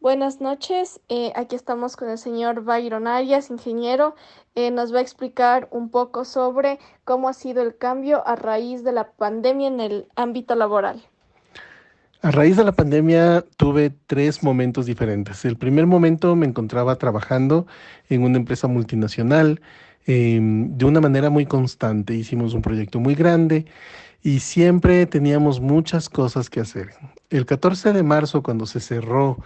Buenas noches, aquí estamos con el señor Byron Arias, ingeniero. Nos va a explicar un poco sobre cómo ha sido el cambio a raíz de la pandemia en el ámbito laboral. A raíz de la pandemia tuve tres momentos diferentes. El primer momento me encontraba trabajando en una empresa multinacional de una manera muy constante. Hicimos un proyecto muy grande y siempre teníamos muchas cosas que hacer. El 14 de marzo, cuando se cerró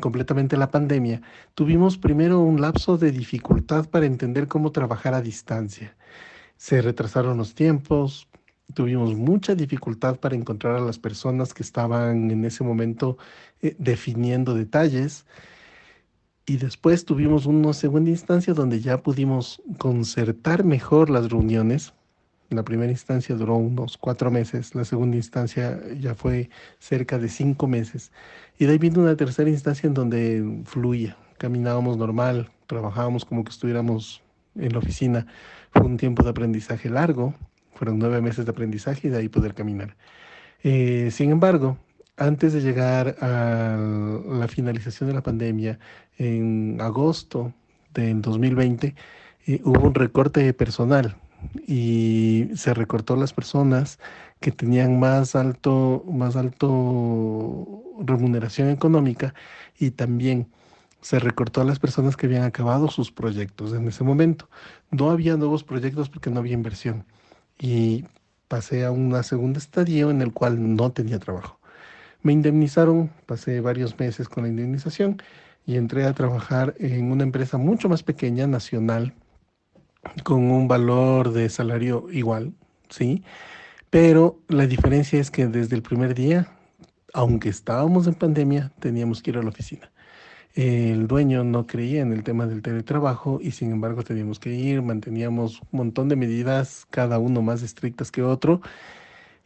completamente la pandemia, tuvimos primero un lapso de dificultad para entender cómo trabajar a distancia. Se retrasaron los tiempos, tuvimos mucha dificultad para encontrar a las personas que estaban en ese momento definiendo detalles y después tuvimos una segunda instancia donde ya pudimos concertar mejor las reuniones. La primera instancia duró unos 4 meses, la segunda instancia ya fue cerca de 5 meses y de ahí vino una tercera instancia en donde fluía, caminábamos normal, trabajábamos como que estuviéramos en la oficina. Fue un tiempo de aprendizaje largo, fueron 9 meses de aprendizaje y de ahí poder caminar. Sin embargo, antes de llegar a la finalización de la pandemia, en agosto del 2020, hubo un recorte de personal y se recortó las personas que tenían más alto remuneración económica y también se recortó a las personas que habían acabado sus proyectos en ese momento. No había nuevos proyectos porque no había inversión y pasé a una segunda estadio en el cual no tenía trabajo. Me indemnizaron, pasé varios meses con la indemnización y entré a trabajar en una empresa mucho más pequeña, nacional, con un valor de salario igual, ¿sí? Pero la diferencia es que desde el primer día, aunque estábamos en pandemia, teníamos que ir a la oficina. El dueño no creía en el tema del teletrabajo y sin embargo teníamos que ir, manteníamos un montón de medidas, cada uno más estrictas que otro,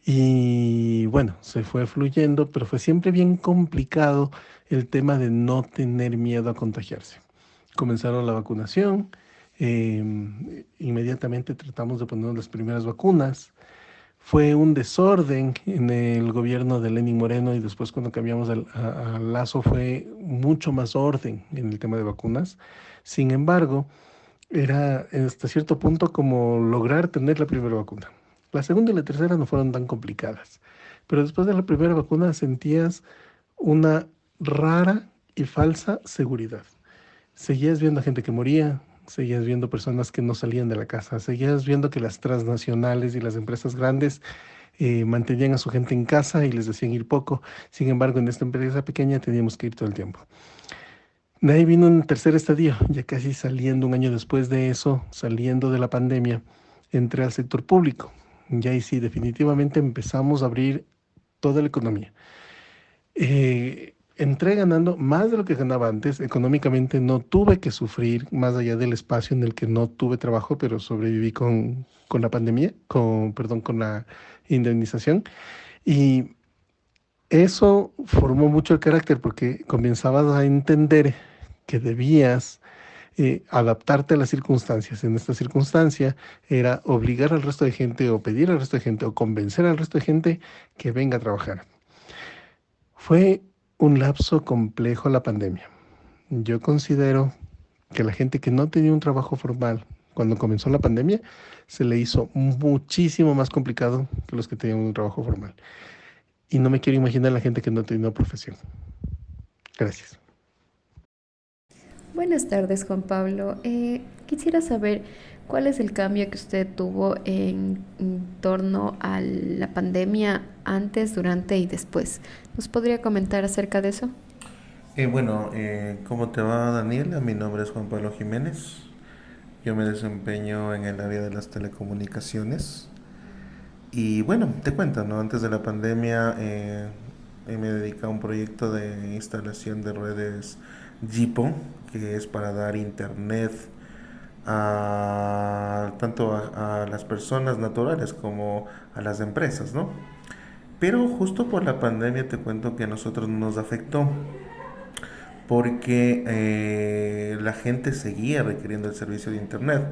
y bueno, se fue fluyendo, pero fue siempre bien complicado el tema de no tener miedo a contagiarse. Comenzaron la vacunación, inmediatamente tratamos de poner las primeras vacunas. Fue un desorden en el gobierno de Lenín Moreno y después cuando cambiamos a Lazo fue mucho más orden en el tema de vacunas. Sin embargo, era hasta cierto punto como lograr tener la primera vacuna. La segunda y la tercera no fueron tan complicadas, pero después de la primera vacuna sentías una rara y falsa seguridad. Seguías viendo gente que moría, seguías viendo personas que no salían de la casa, seguías viendo que las transnacionales y las empresas grandes mantenían a su gente en casa y les decían ir poco. Sin embargo, en esta empresa pequeña teníamos que ir todo el tiempo. De ahí vino un tercer estadio, ya casi saliendo un año después de eso, saliendo de la pandemia, entré al sector público. Y ahí sí, definitivamente empezamos a abrir toda la economía. Entré ganando más de lo que ganaba antes. Económicamente no tuve que sufrir más allá del espacio en el que no tuve trabajo, pero sobreviví con la pandemia, perdón, con la indemnización. Y eso formó mucho el carácter porque comenzabas a entender que debías adaptarte a las circunstancias. En esta circunstancia era obligar al resto de gente o pedir al resto de gente o convencer al resto de gente que venga a trabajar. Fue un lapso complejo la pandemia. Yo considero que la gente que no tenía un trabajo formal cuando comenzó la pandemia se le hizo muchísimo más complicado que los que tenían un trabajo formal. Y no me quiero imaginar la gente que no tenía una profesión. Gracias. Buenas tardes, Juan Pablo. Quisiera saber cuál es el cambio que usted tuvo en torno a la pandemia antes, durante y después. ¿Nos podría comentar acerca de eso? ¿Cómo te va, Daniela? Mi nombre es Juan Pablo Jiménez. Yo me desempeño en el área de las telecomunicaciones. Y bueno, te cuento, ¿no? Antes de la pandemia me dediqué a un proyecto de instalación de redes GPON, que es para dar internet tanto a las personas naturales como a las empresas, ¿no? Pero justo por la pandemia te cuento que a nosotros nos afectó porque la gente seguía requiriendo el servicio de internet,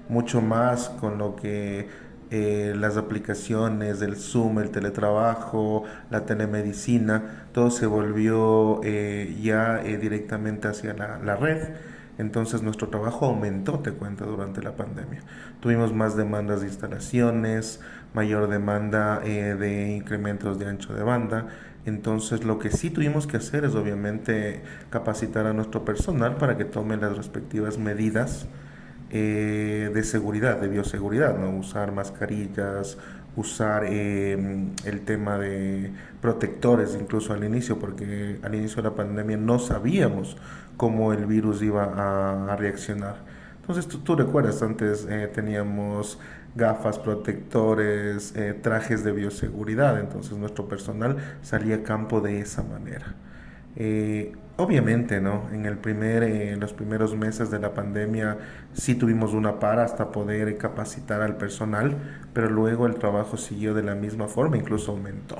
mucho más con lo que las aplicaciones, el Zoom, el teletrabajo, la telemedicina, todo se volvió ya directamente hacia la red. Entonces nuestro trabajo aumentó, te cuento, durante la pandemia. Tuvimos más demandas de instalaciones, mayor demanda de incrementos de ancho de banda. Entonces lo que sí tuvimos que hacer es obviamente capacitar a nuestro personal para que tome las respectivas medidas de seguridad, de bioseguridad, ¿no? Usar mascarillas, usar el tema de protectores incluso al inicio, porque al inicio de la pandemia no sabíamos cómo el virus iba a reaccionar. Entonces tú recuerdas, antes teníamos gafas, protectores, trajes de bioseguridad, entonces nuestro personal salía a campo de esa manera. Obviamente, ¿no? En los primeros meses de la pandemia sí tuvimos una para hasta poder capacitar al personal, pero luego el trabajo siguió de la misma forma, incluso aumentó.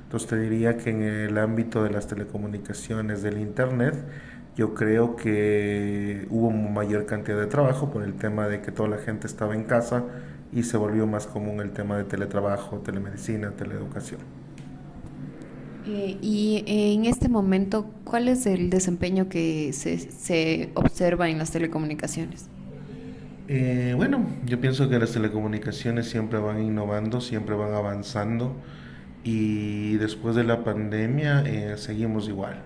Entonces te diría que en el ámbito de las telecomunicaciones, del internet, yo creo que hubo mayor cantidad de trabajo por el tema de que toda la gente estaba en casa y se volvió más común el tema de teletrabajo, telemedicina, teleeducación. Y en este momento, ¿cuál es el desempeño que se observa en las telecomunicaciones? Bueno, yo pienso que las telecomunicaciones siempre van innovando, siempre van avanzando y después de la pandemia seguimos igual.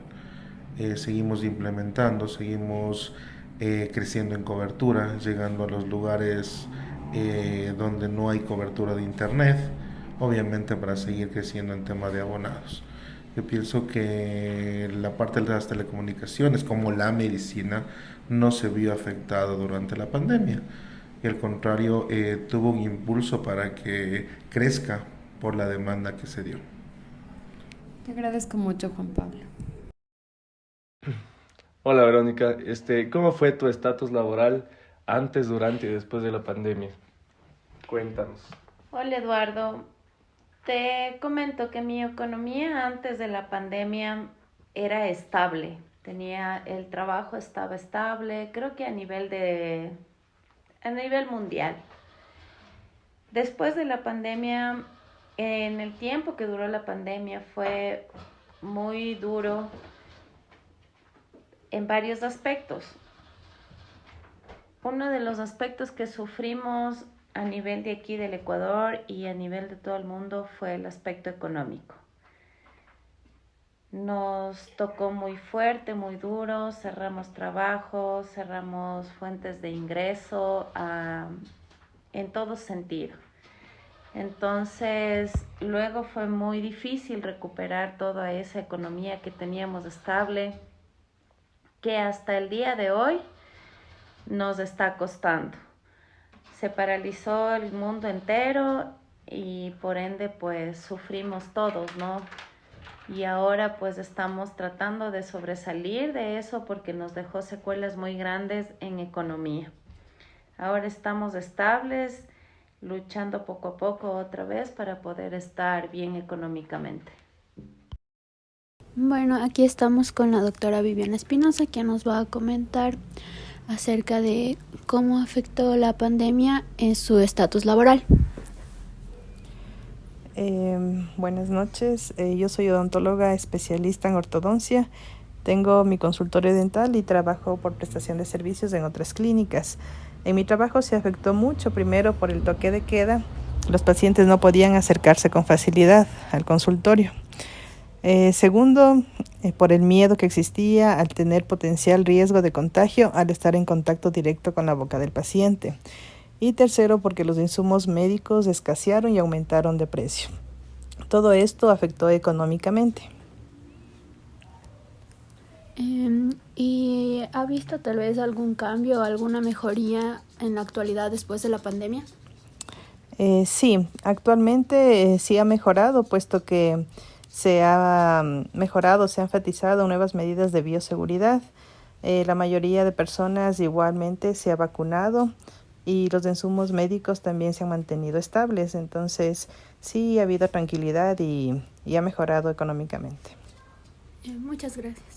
Seguimos implementando, seguimos creciendo en cobertura, llegando a los lugares donde no hay cobertura de internet, obviamente para seguir creciendo en tema de abonados. Yo pienso que la parte de las telecomunicaciones, como la medicina, no se vio afectada durante la pandemia y al contrario tuvo un impulso para que crezca por la demanda que se dio. Te agradezco mucho, Juan Pablo. Hola Verónica, ¿cómo fue tu estatus laboral antes, durante y después de la pandemia? Cuéntanos. Hola Eduardo, te comento que mi economía antes de la pandemia era estable. El trabajo estaba estable, creo que a nivel mundial. Después de la pandemia, en el tiempo que duró la pandemia fue muy duro en varios aspectos. Uno de los aspectos que sufrimos a nivel de aquí del Ecuador y a nivel de todo el mundo fue el aspecto económico. Nos tocó muy fuerte, muy duro, cerramos trabajos, cerramos fuentes de ingreso en todo sentido. Entonces, luego fue muy difícil recuperar toda esa economía que teníamos estable, que hasta el día de hoy nos está costando. Se paralizó el mundo entero y por ende pues sufrimos todos, ¿no? Y ahora pues estamos tratando de sobresalir de eso porque nos dejó secuelas muy grandes en economía. Ahora estamos estables, luchando poco a poco otra vez para poder estar bien económicamente. Bueno, aquí estamos con la doctora Viviana Espinosa, quien nos va a comentar acerca de cómo afectó la pandemia en su estatus laboral. Buenas noches, yo soy odontóloga especialista en ortodoncia, tengo mi consultorio dental y trabajo por prestación de servicios en otras clínicas. En mi trabajo se afectó mucho, primero por el toque de queda, los pacientes no podían acercarse con facilidad al consultorio. Segundo, por el miedo que existía al tener potencial riesgo de contagio al estar en contacto directo con la boca del paciente. Y tercero, porque los insumos médicos escasearon y aumentaron de precio. Todo esto afectó económicamente. ¿Y ha visto tal vez algún cambio o alguna mejoría en la actualidad después de la pandemia? Sí, actualmente sí ha mejorado, puesto que se ha mejorado, se han enfatizado nuevas medidas de bioseguridad. La mayoría de personas igualmente se ha vacunado y los insumos médicos también se han mantenido estables. Entonces, sí ha habido tranquilidad y ha mejorado económicamente. Muchas gracias.